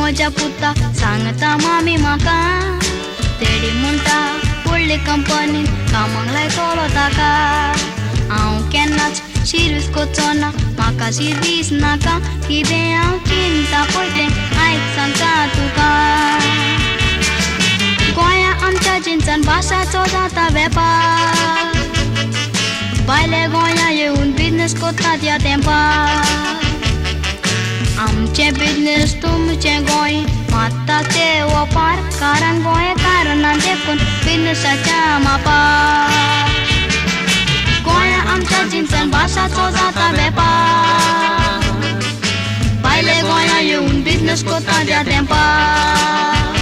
म्हज्या पुता सांगता मामी म्हाका तेडी म्हणटा व्हडले कंपनीन कामाक लायतलो ताका हांव केन्नाच शिरूच कोचो ना म्हाका शीर दीस नाका कितें हांव चिंता पळय तें आयज सांगता तुका गोंया आमच्या जिन्सान भाशाचो जाता वेपार भायले गोंया येवन बिजनेस कोत्तात ह्या तेंपार आमचे बिजनेस तुमचे गोंय मात्ता ते वपार कारण गोंयकारांना देखून बिजनेसाच्या मापार गोंया आमच्या जिन्सान भाशाचो जाता वेपार भायले गोंया येवन बिजनेस कोत्तात ह्या तेंपार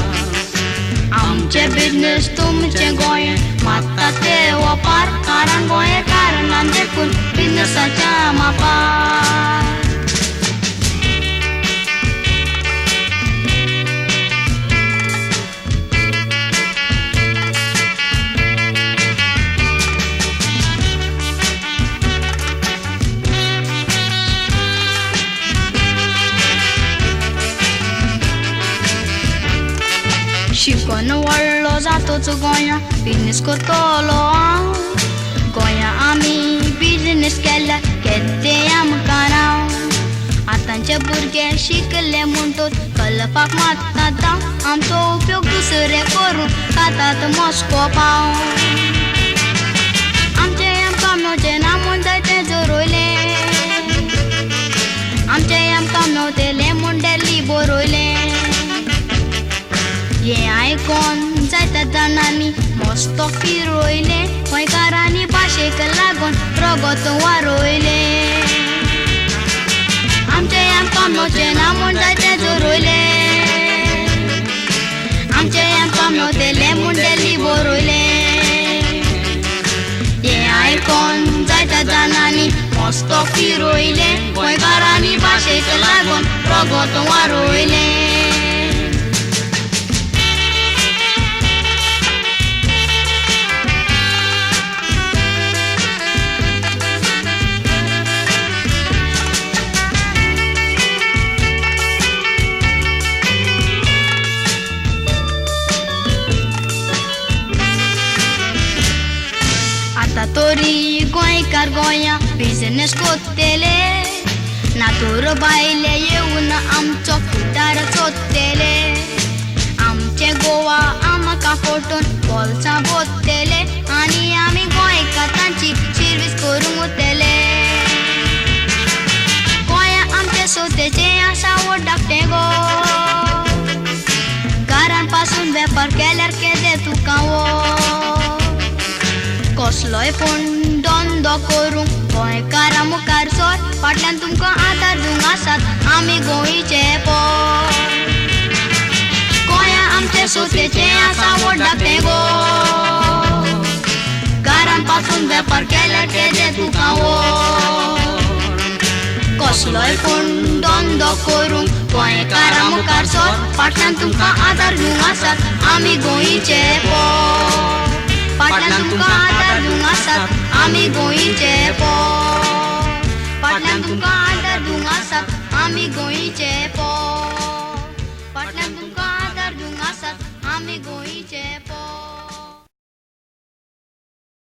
आमचे बिजनेस तुमचे गोंय मात्ता ते वपार कारण गोंयकारांना देखून बिजनेसाच्या मापार शिकून व्हडलो जातोच गोंया बिजनेस करतलो हांव गोंया आमी बिजनेस केल्यार केद्दें आमकां नांव आतांचे भुरगे शिकले म्हणटूच कलपाक मागतात दांव आमचो उपयोग दुसरे करून खातात मस्को पाव आमचे आमकां मेवचे ना म्हूण जायते जोरोयले आमचे आमकां मेवतले म्हूण डेली बरयले हे आयकोन जायत्या जाणांनी मस्तो फिरयले गोंयकारांनी भाशेक लागून रगत वारोयले आमचे आमकां मेवचे ना म्हूण जायते जोरोयले आमचे आमकां मेवतले म्हूण डेली बरयले हे आयकोन जायत्या जाणांनी मस्तो फिरयले गोंयकारांनी भाशेक लागून रगत वारोयले आतां तरी गोंयकार गोंया बिजनेस कोत्तेले नातूर बायले येवन आमचो फुडार चोत्तेले आमचे गोवा आमकां फटोवन बोल्सां बोत्तेले आनी आमी गोंयकारांची सर्वीस करूंक वतले गोंया आमचे स्वतेचे आसा व्हड धाकटें गो घरान पासून वेपार केल्यार केदें तुका कसलोय पूण धंदो करूंक गोंयकारां मुखार सर फाटल्यान तुमकां आदार दिवंक आसात आमी गोंयचे पोर गोंया आमचे स्वतेचे आसा व्हड धाकटें गो घरान पासून वेपार केल्यार केदें तुका कसलोय पूण धंदो करूंक गोंयकारां मुखार सर फाटल्यान तुमकां आदार दिवंक आसात आमी गोंयचे पोर फाटल्यान तुमकां आदार दिवंक आसात आमी गोंयचे पोर फाटल्यान तुमकां आदार दिवंक आसात आमी गोंयचे